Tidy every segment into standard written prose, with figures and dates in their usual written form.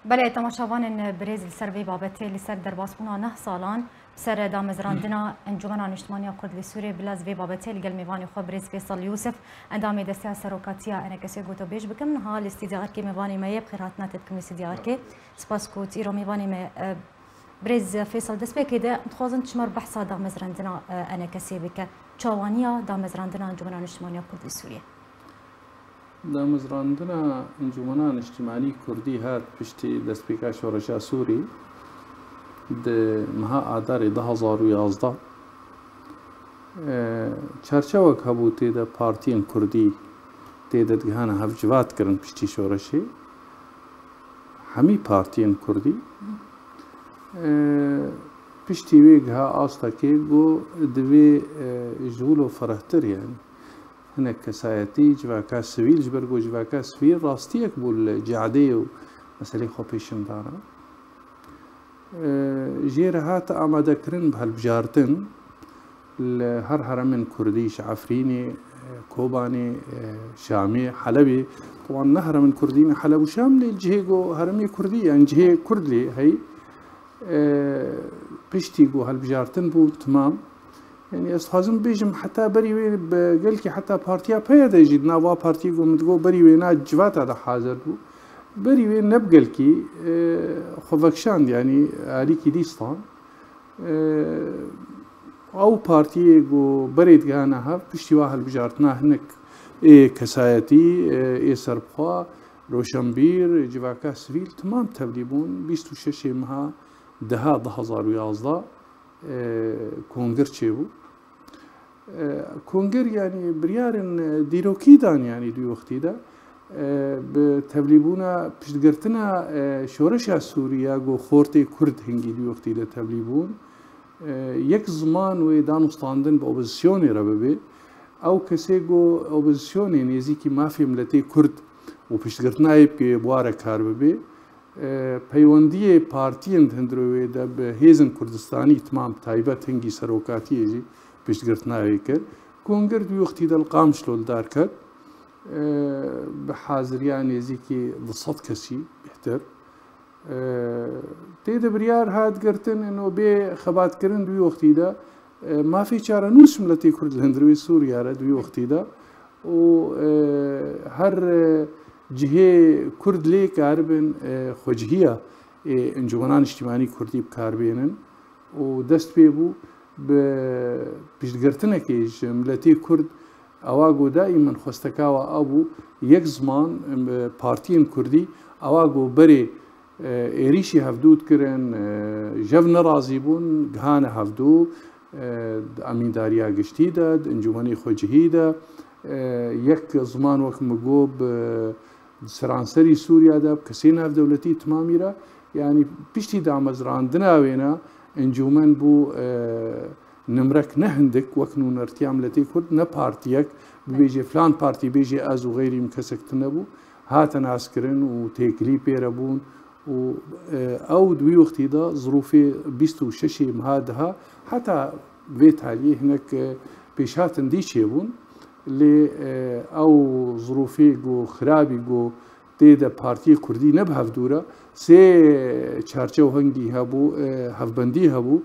بله تماشاوان برز لسر وی بابته لسر درباسبونا 9 سالان سر دامزراندنا انجمن اجتماعی کرد لسوری بلاز وی بابته لگل میوانی خو برز فیصل یوسف اندام دسته سروکاتیا انا کسی گوتو بیش بکم حال استدیار کی میوانی ما بخیرات نتت کمی استدیار کی سپاس کوت ایرو میوانی ما برز فیصل دست بکیده متخوزن تشمر بحثا دامزراندنا انا کسی بک چوانیا دامزراندنا انجمن اجتماعی کرد لسوری دامزراندنا انجمنان اجتماعی کردی هات پشتی دست پیکا شورشا سوری ده مها آدار 2011 چرچوک هبوتی ده پارتین کردی تیدت گهانه هفجوات کرن پشتی شورشی همی پارتین کردی پشتی ویگها آستا که گو دوی جولو فرهتر یعنی هناك كسایتی جواکا سویل جبرگو جواکا سویل راستی اک بول جعده و مسئله خوبیشن دارا جیر هات آماده کرن بهالبجارتن هر هرمن كرديش عفريني كوباني شامي حلبي طبعا نهر من كردي حلب وشام الجهيجو هرمي كردي يعني جهه كردلي هي بيشتيجو هالبجارتن بو تمام يعني استخدم بيجم حتى بري وين بقلكي حتى بارتيا بيدا يجد نوا بارتي قوم تقول بري وين جوات هذا حاضر بو بري وين نبقلكي خفكشان يعني عليكي ديستان او بارتي جو بريد جانا بشتي واحد بجارتنا هناك كسايتي سربخوا روشنبير جواكا سفيل تمام تبليبون 26 مها دها 2011 كونغر تشيبو كونغر يعني بريارن ديروكي دان يعني دو وقتي دا بتبليبونا بشتقرتنا شورشا سوريا جو خورتي كرد هنجي دو وقتي دا تبليبون یک زمان و دانستاندن با اپوزیسیونی را ببی او کسی گو اپوزیسیونی نیزی که مافی ملتی کرد و پشتگرتنای که بواره کار ببی پیوندی پارتیان هندروی دا به هیزن کردستانی تمام تایبت هنگی سروکاتی جی پشتگرتنای کرد کنگر دوی وقتی دل قامش لول دار کرد به حاضریان نیزی که وسط کسی بهتر تيدا بريار هاد قرتن انه بي خبات كرن دوي وقتي دا ما في چاره نوش ملتي كرد الهندروي سوريا را دوي وقتي دا و هر جهه كرد لي كاربن خوجهيه انجمنان اجتماعي كردي بكاربينن و دست بيبو بيشتقرتنا كيش ملتي كرد اواغو دائما خوستكاوا ابو يك زمان بارتين كردي اواغو بري ایریشی هفدود کرن جف نرازی بون گهانه هفدو امینداریا گشتی داد انجمنی خوجهی دا یک زمان وقت مگوب سرانسری سوریا دا کسی ناف دولتی تمامی را يعني بيشتي دامزراندنا وينا انجمن بو نمرك نهندك وكنون ارتيام لتي كرد نبارتيك بيجي فلان بارتي بيجي از وغيري مكسك تنبو هاتن عسكرن وتيكلي بيربون و او دوی وقتی دا ظروفی 26 مهادها حتى بيت عليه هناك بيشاتن دي شيبون ل او ظروفي جو خرابي جو تيدا بارتي كردي نبهف دورا سي چارچو هنگي هبو هفبندي هبو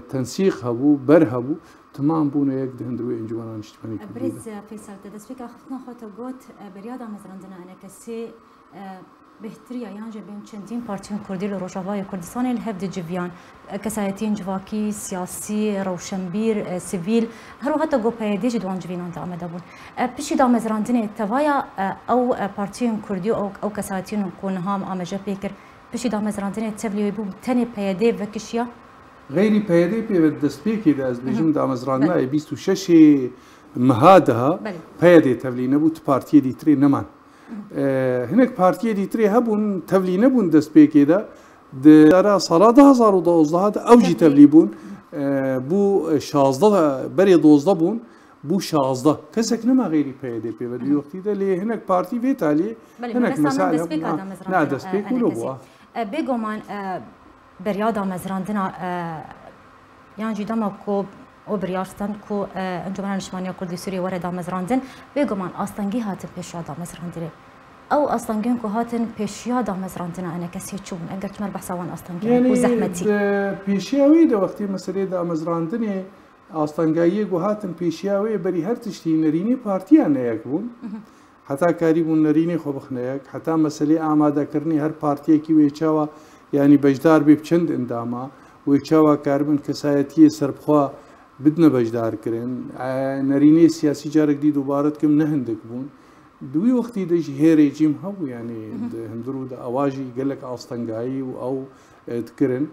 تنسيق هبو بر هبو تمام بونا يك دهندروي انجمنان اجتماعي بريز فيصل تدسبيك خفتنا خاطر قوت برياضة مزرندنا انا كسي بهتریا یعنی بین چندین پارتیون کردی روجاوای کردستان الهفد جویان کسایتین جواکی سیاسی روشنبیر سیویل هر وقت جو پیدی جدوان جوینان آمده بود پیشی دام زراندن توایا او پارتیون کردی او کسایتین کنهام آمده پیکر پیشی دام زراندن تبلیغ بود تنی پیدی و کشیا غيري پیدی پی دست پیکی دست بیشم دام زراندن 26 مهادها پیدی تبلیغ نبود پارتی دیتری نمان هناك بارتيه دي تري هبون تبلي نبون دست بيكي دا دارا صلاة 2012 اوجي تبليبون بو شازده بري 12 بون بو شازده كسك نما غيري بيدي بي بدي وقتي دا لي هناك بارتي فيت عليه هناك مسائل نا دست بيك ولو بوا بيغومان برياضة مزراندنا يعني جدما كو او بریارستان کو انجمن نشمانی کردی سوریه وارد دامزراندن بگمان آستانگی هات پیش دامزراندی او استانگین کو هاتن پیشیا دامزراندنا انا کسی چون اگر کمال بحثوان استانگین يعني و زحمتی بيشياوي ده وقتی مسئله دامزراندنی ئاستانگایی گو هاتن پیشیاوی بری هر تشتی نرینی پارتیا نیک بون حتی کاری بون نرینی خو بخنیک حتی مسئله آماده کرنی هر پارتیا کی ویچاوا یعنی بجدار بی بچند انداما ویچاوا کاربن کسایتی سربخوا بدنا بجدار کرن نرینی سیاسی جارک دی دوبارت کم نهندک بون دوی وقتی دش هی رژیم هو يعني هندرو ده اواجي قال لك استنگایی او تكرن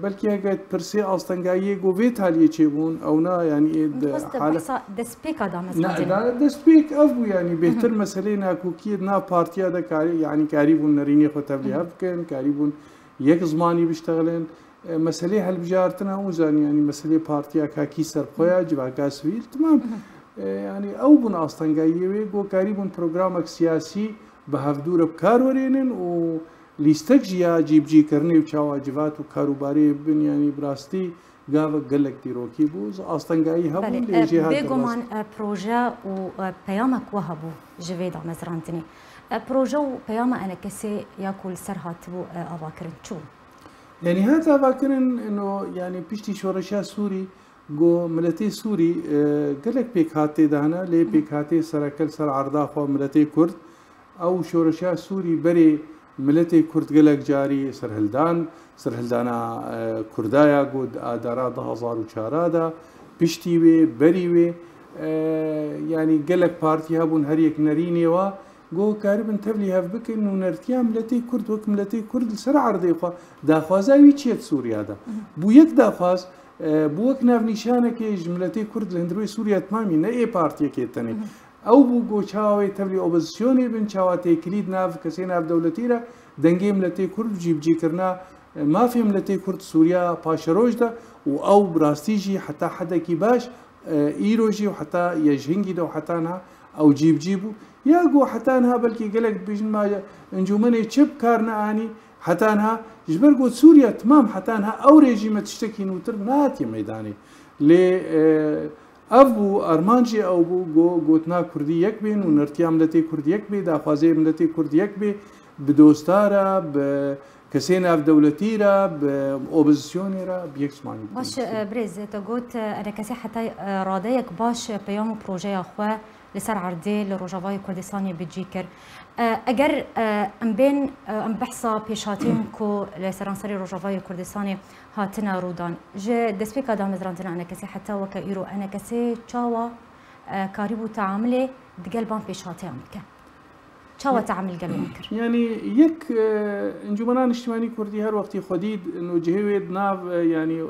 بلکه اگه پرسی استنگایی گو ویت حالیه چه بون او نه يعني حاله دسپیک آدم نه دسپیک افو يعني بهتر مسئله ناکو کی نا پارتیا ده کاری يعني کاری بون نرینی خو تبلیغ بکن کاری بون یک زمانی بيشتغلن مسئله هل بجارتنا وزان يعني مسئله پارتیا کا کی سر خویا جواکا سویل تمام يعني او بون استنگایی گو کاری بون پروگرامک سیاسی به هفدور بکار ورینن و لیستک جیا جیب جی کرنی و چاواجبات و کاروباری بن يعني براستی گاو گلک دی روکی بوز استنگایی هبون لیجی ها بگمان پروژه و پیامک وهبو جوید مزرانتنی پروژه و پیام انا کسی یاکل سر هاتبو آواکرن چون يعني هذا باكرن انه يعني بيشتي شورشا سوري جو ملتي سوري قالك بيك هاتي دهنا لي بيك هاتي سركل سر عرضا خو ملتي كرد او شورشا سوري بري ملتي كرد قالك جاري سرهلدانا كردايا قد ادارا 2004 دا بيشتي وي بري وي يعني قالك بارتي هابون هريك نريني وا جو كاربن تبلي هاف بك انه نرتيا ملتي كرد وك ملتي كرد سر عرضي خو داخوازاوي تشيت سوريا دا بو يك داخواز بو وك ناف نشانه كي جملتي كرد لهندروي سوريا تمامي نا اي بارتي كيتني او بو جو چاوي تبلي اوبوزيشني بن چاواتي كليد ناف كسي ناف دولتي را دنگي ملتي كرد جيب جي كرنا ما في ملتي كرد سوريا باشروج دا او براستيجي حتى حدا كي باش ايروجي وحتى يجهنجي دا وحتى انها او جيب جيبو يا جو حتى انها بلكي قالك بيجن ما انجومني تشب كارنا اني حتى انها جبر قلت سوريا تمام حتى انها او ريجيم تشتكي نوتر ناتي ميداني لي ابو ارمانجي او بو قوتنا كردي يكبين ونرتيا ملتي كردي يكبي داخوازي ملتي كردي يكبي بدوستارا كسينا في دولتي را باوبوزيسيوني را بيكسماني باش بريز تقولت انا كسي حتى راضيك باش بيوم بروجي اخوا لسر عردي لروجافاي كردستاني بتجيكر اگر ام بين ام بحثا بيشاتين كو لسرانسري روجافاي كردستاني هاتنا رودان جي دسبيك ادم زراندنا انا كسي حتى وكايرو انا كسي تشاوا كاريبو تعاملي دقلبان بيشاتي امك تشاوا تعامل قلبو انكر يعني يك انجمنان اجتماعي كردي هر وقت خديد انه جهويد ناف يعني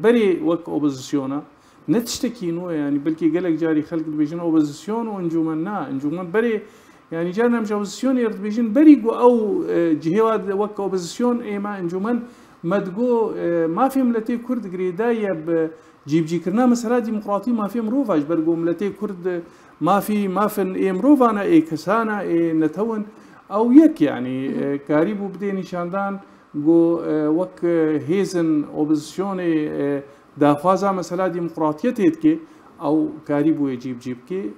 بري وك اوبوزيسيونا نتشتكينو يعني بلكي قالك جاري خلق بيجن اوبوزيسيون وانجمنا انجمن بري يعني جانا مش اوبوزيسيون يرد بيجن بري او جهواد وك اوبوزيسيون ايما انجمن ما تقو ما في ملتي كرد قريدايا بجيب جي كرنا مسألة ديمقراطية ما في مروفاج برقو ملتي كرد ما في اي مروفانا اي كسانا اي نتون او يك يعني كاريبو بدي نشاندان جو وك هيزن اوبوزيسيوني داخوازا مسألة ديمقراطية تيتكي او كاريبو يجيب جيبكي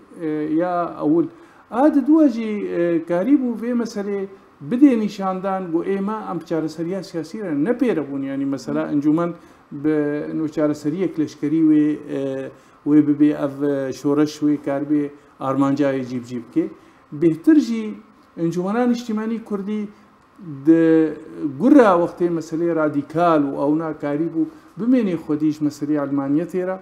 يا اول هذا دواجي كاريبو في مسألة بدي نشاندان جو ايما ام چارەسەریە سیاسی نەپێرەبوون يعني مثلا انجمن بانه چارەسەریە کلشکری و ببي اف شورش و كاربي ارمانجا يجيب جيبكي بهتر جي انجمنان اجتماعي كردي د قرا وقت مسألة راديكال او نا كاريبو بميني خديج مسألة علمانية تيرا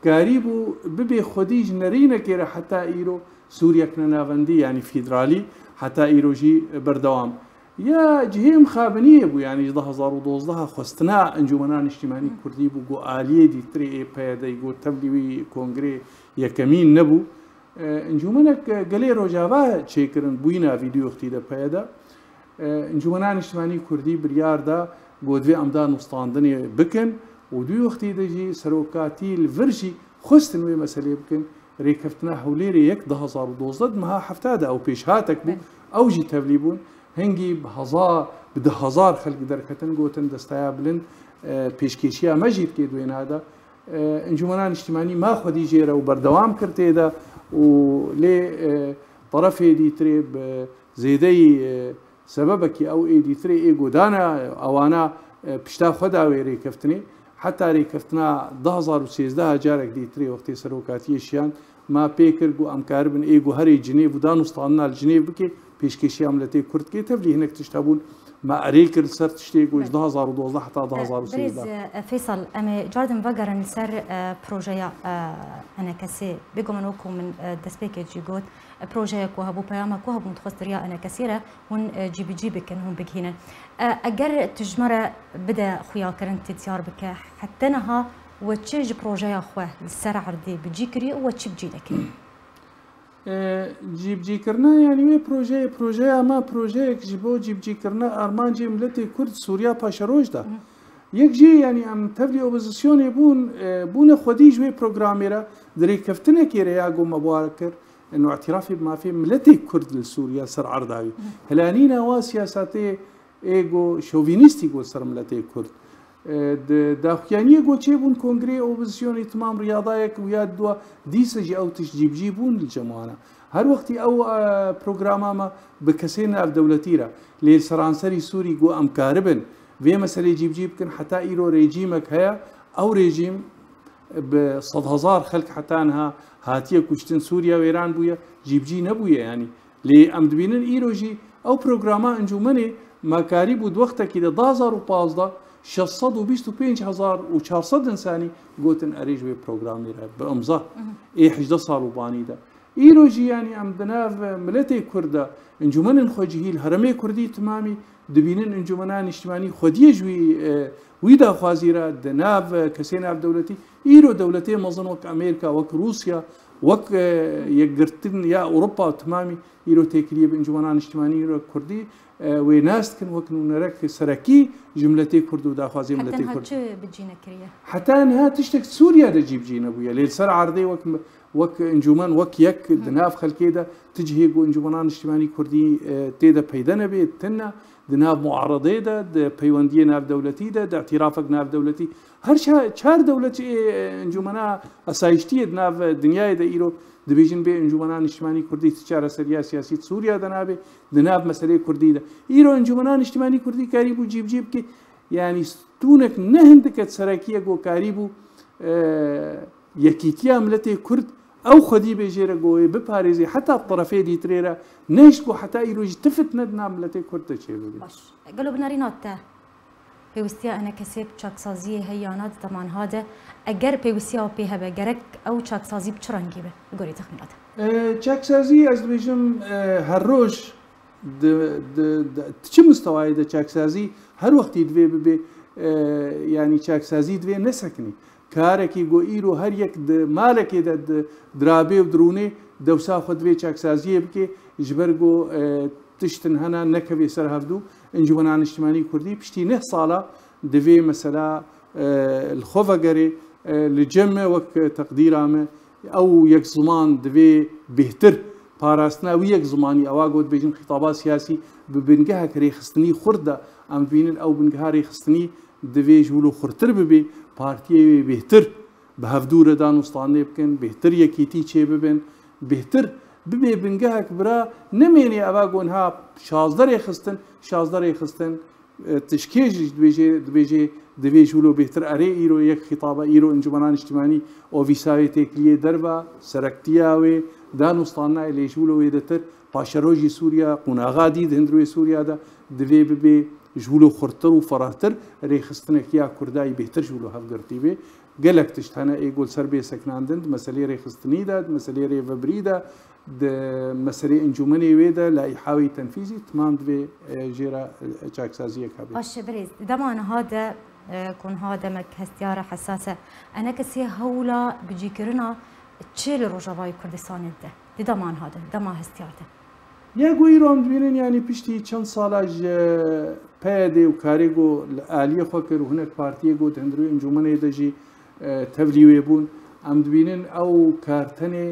كاريبو ببي خديج نرينا كيرا حتى ايرو سوريا كنافندي يعني فيدرالي حتى ايروجي بردوام يا جهيم خابنيه بو يعني 2012 خستنا انجمنان اجتماعي كردي بو جو اليه دي تري اي بيدا يقول تبلي كونغري يا كمين نبو انجمنك قالي روجافا تشيكرن بوينا فيديو اختي ده بيدا انجمنان اجتماعي كردي بريار دا قودوي امدان مستاندني بكن ودوي اختي دجي سروكاتي الفرجي خستن وي مسألة بكن ريكفتنا حوليري يك 2012 مها حفتاده او بيش هاتك بو او جي تبليبون هنگي بده هزار خلق دركتن قوتن دستايا بلند بيشكيشيا مجيد كي دوين هذا انجمنان اجتماعي ما خدي جيرا وبردوام كرتي دا ولي طرفي دي تريب زیدەی سببکی ئەو ئێدیترێ ئێگۆدانە ئەوانە پشتا خۆدا وێ ڕێکەفتنێ حتا ڕێکەفتنا 2013 جارێک دیترێ وەختی سەرۆکاتیەشیان ما پێکرد و ئەمکار بن ئێگو هەرێ جنێڤ و دانوستاننا لە جنێڤ بکێ پێشکەشی ئەملەتێ کوردکێ تەبلی هەنێک تشتا بوون ما ئەرێ کرد سەر تشتێک و 2012 حتا 2013 فیصل ئەمێ جاردن بەگەرن سەر پرۆژەیە ئەنەکەسێ بێگومەنەوەکو من دەستپێکێکی گوت پرۆژەیەک و هەبوو پەیامەک و هەبوو متخۆستریا ئەنەکەسیرە هون جیبجی بکەن هون بگهێنن ئەگەر تژمەرە بدە خویاکردن تێتیار بکە حتەنەها و چێژ پرۆژەیە خوێ سەر عەردێ بجی کردی و چی بجی دەکەی جیبجیکردنا یعنی وێ پرۆژەیە ئەمە پرۆژەیەک ji بۆ جیبجیکردنا ئارمانجی ملەتی کورد سووریا پاشەڕۆژدا یەکجێ ینی ئەم تەبلی ئۆپۆزیسیۆنێ بوونە خودیش وێ پرۆگرامێرە درێکەفتنێکی رەیاگۆ مەبوارە کرد إنه اعترافي بما في ملتي كرد لسوريا سر عرضاوي هلانينا وسياساتي ايجو شوفينيستي جو سر ملتي كرد داخيانيه جو تشيبون كونغري اوبوزيسيوني تمام رياضايك ويا دوا ديسجي او تشجيب جيبون للجماعه هر وقت او بروجراما بكسينا في دولتيرا لي سرانسري سوري جو امكاربن في مساله جيب كن حتى ايرو ريجيمك هيا او ريجيم بصد هزار خلق حتى انها هاتيه كشتن سوريا وإيران بويا جيبجي نبويا يعني لي ام دبينن ايروجي او بروجراما انجمني مكاري بود وقتا كده 2015 625,400 انساني قوتن اريج وي بروجرامي بامضاء اي 11 صار وباني ده ايروجي يعني ام دناف ملتي كردا انجمن خوجي الهرمي كردي تمامي دبينن انجمنان اجتماعي خوديه جوي ويدا خوازيرا دناف كسينا دولتي ايرو دولتي مظن وك امريكا وك روسيا وك يقرتن يا اوروبا تمامي ايرو تكريب انجمنان اجتماعي ايرو كردي وناس كن وك نرك سركي جملتي كردو دا خوازي ملتي كرد حتى بتجينا كريه حتى انها تشتك سوريا دا جيب جينا بويا ليل سر عرضي وك انجمان وك يك دناف خلكيدا تجهي جو انجمنان اجتماعي كردي تيدا بيدنا بي تنا دناف معارضه ده بيونديه ناف دولتي ده اعترافك ناف دولتي هر چهار دولتي انجمنا اسايشتي ناف دنيا ده ايرو دبيجن بي انجمنان اجتماعي كردي تجاره سياسي سوريا ده دناف مساله كردي ده ايرو انجمنان اجتماعي كردي قريبو جيب كي يعني ستونك نهندك سركيه جو قريبو يكيتيا ملتي كرد او خدي بيجيرا جوي بباريزي حتى الطرفين دي تريرا نشكو حتى يروج تفت ندنا ملتي كرد تشيبو باش قالوا بنارينات بيوستيا انا كسب چاكسازي هيانات طبعا هذا اگر بيوستيا بيها بگرك او چاكسازي بچرانگي به گوري تخمينات چاكسازي از بيجم هر روز چه مستوى ده چاكسازي هر وقت يدوي بي يعني چاكسازي دوي نسكني كاركي جو ايرو هر يك مالكي د درابي ودروني دوسا خد بي چاكسازي بكي جبرجو تشتن هنا نكبي سر هفدو انجمنان اجتماعي كردي بشتي نه صاله دفي مثلا الخوفقري لجمع وك تقديرامه او يك زمان دفي بهتر باراستنا ويك زماني اواغود بيجن خطابات سياسي ببنجها كري خستني خرده ام بينن او بنجها ري خستني دفي جولو خرتر ببي بارتي بهتر بهفدور دانوستاني بكن بهتر يكيتي چه ببن بهتر ببي بنجهك برا نميني أباقونها شازدر خستن تشكيج دبيجي جولو بهتر أري إيرو يك خطابة إيرو انجمنان اجتماعي أو فيساوي تكلية دربا سركتياوي دانوستانا اللي جولو يدتر باشروجي سوريا قناغا ديد هندروي سوريا دا دبي ببي جولو خرتر وفراتر ري خستنك يا كرداي بهتر جولو هفقرتي بي قالك تشتهنا ايقول سربي سكناندند مسالي ري خستني دا مسالي ري فبريدا مسالي انجمني ويدا لا يحاوي تنفيذي تمام دبي جيرا چاكسازيه كابي باش بريز دمان هذا كون هذا مك هستياره حساسه انا كسي هولا بيجي كرنا تشيل روجاواي كردستان ده دمان هذا دما هستيارته يا غويرون دبينن يعني بيشتي چند سالاج پاده و کاریگو عالیه خوکر و هناك پارتیه گو تندرو انجمنه دجی تبلیوی بون ام دبینن او کارتنه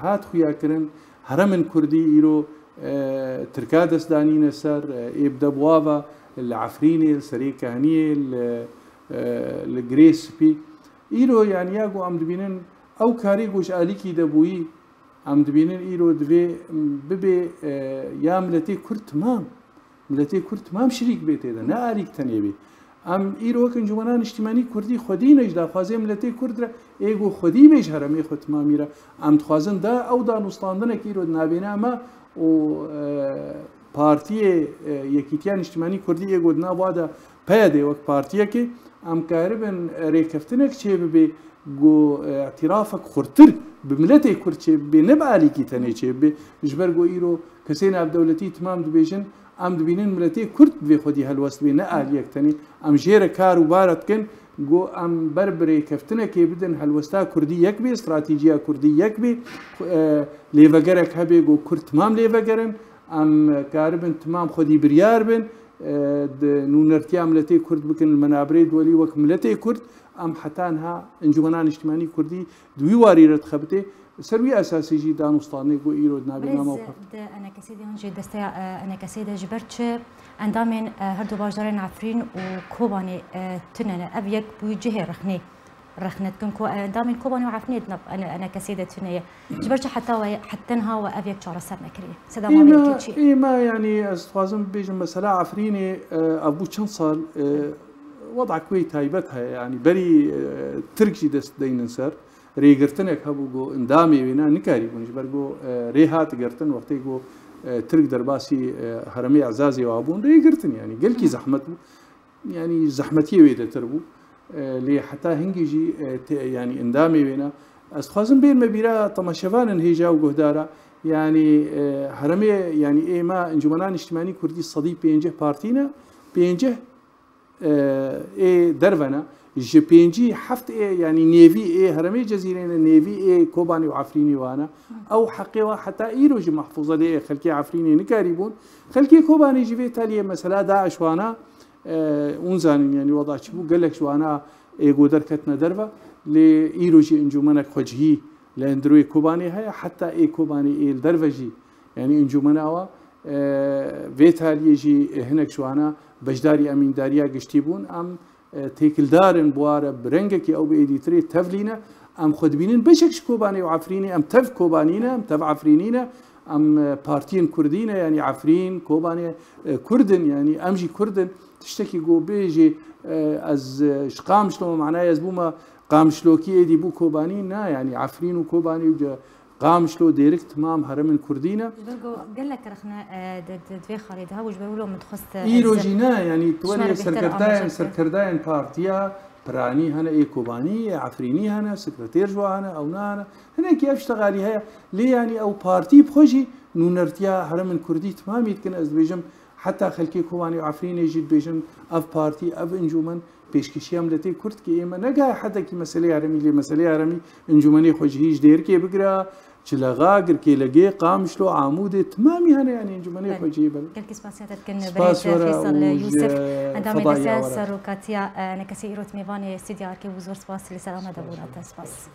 هات خویا کرن هرمن کردی ایرو ترکادس دانین سر ابدا بوابا العفريني السري كهنيه الجريس بي ايرو يعني ياغو ام دبينن او كاريغوش اليكي دبوي ام دبینن ایرو دوی ببی یا ملتی کرد تمام ملتی کرد تمام شریک بیت ده نه آریک تنیبی ام ایرو که انجمنان اجتماعی کردی خودی نجدا خوازه ملتی کرد را ایگو خودی بیش هرمی خود تمامی را ام تخوازن دا او دانستاندن که ایرو نابینا ما و پارتی یکیتیان اجتماعی کردی ایگو دنا وادا پیاده وقت پارتیه که ام کاربن ریکفتنک چه ببی گو اعترافك خورتر بملتي كرتشي بنبالي كي تنيشي بجبرجو ايرو كسين اب دولتي تمام دبيجن ام دبينين ملتي كرت بخدي هالوست بينا اليك تاني ام جيره كار وبارت كن جو ام بربري كفتنا كي بدن هالوستا كردي يكبي استراتيجيه كردي يكبي ليفجرك هبي جو كرت تمام ليفجرن ام كاربن تمام خدي بريار بن نونرتي ملتي كرد بكن المنابري دولي وك ملتي كرد ام حتانها انجمنان اجتماعي كردي دوي واري رتخبتي سروي اساسي جي دانستاني جو ايرو نابينا موقف انا كسيدي هنجي دستا انا كسيدي جبرتش اندامن هردو باجدارين عفرين وكوباني تنن ابيك بوجه رخنت كنكو دامن كوباني وعفنيت انا كسيدة تنية جبرتش حتى نها وابيك شعر سرنا كريه سدا ما بيك شيء اي ما يعني استوازن بيجن مثلا عفريني ابو شنصل وضع كويت هايبتها يعني بري تركشي دست ديننسر ريغرتنك هبو جو اندامي وينا نكاري بونج برغو ريهات غرتن وقتي جو ترك درباسي هرمي عزازي وابون ريغرتن يعني قلكي زحمت يعني زحمتي ويدا تربو لي حتى هنجي يعني اندامي وينا استخازم بين مبيرا طمشفان هيجا وجهدارا يعني هرمي يعني اي ما انجمنان اجتماعي كردي الصديق بينجه بارتينا بينجه اي درفنا جي بينجي حفت اي يعني نيفي اي هرمي جزيرين نيفي اي كوباني وعفريني وانا او حقيقه حتى ايروجي محفوظه لي خلكي عفريني نكاريبون خلكي كوباني جي تالي مثلا داعش وانا اونزان يعني وضع شبو قال لك شو انا ايجو دركتنا دربه لايروجي انجمنك وجهي لاندروي كوباني هي حتى اي كوباني اي الدرفجي يعني انجمناوا فيتالي يجي هناك شو انا بجداري امين داريا قشتيبون ام تيكل دارن بواره برنجكي او بايديتري تفلينا ام خدبينين بشكش كوباني وعفريني ام تف كوبانينا ام تف عفرينينا ام بارتين كردينا يعني عفرين كوباني كردن يعني امجي كردن تشتكي جو بيجي از شقامشلو معناه يزبوما قامشلوكي ايدي بو كوباني نا يعني عفرين وكوباني وجا قامشلو ديركت تمام هرمن كردينا قال لك رخنا دوي خالد هاوج بيقولوا متخصص ايروجينا يعني تولي سركرداين بارتيا براني هنا اي كوباني عفريني هنا سكرتير جو هنا او نانا هنا كيف اشتغالي هي ليه يعني او بارتي بخوجي نونرتيا هرمن كردي تمام يمكن از بيجم حتى خلكي كوباني وعفريني يجي بيجم اف بارتي اف انجومن پیشکشی عملتی کرد که ایما نگاه حتی که مسئله عرمی لی مسئله عرمی انجمنی خوشهیش دیر که بگره چلغا گرکی لگی قامشلو عمود تمامی هنه يعني انجمنی خوشهی بله. كل سباسيات كن بريد فيصل يوسف عندما دسا سروكاتيا نكسي إيروت ميفاني استديار كي وزور سباس لسلامة دبونا سباس.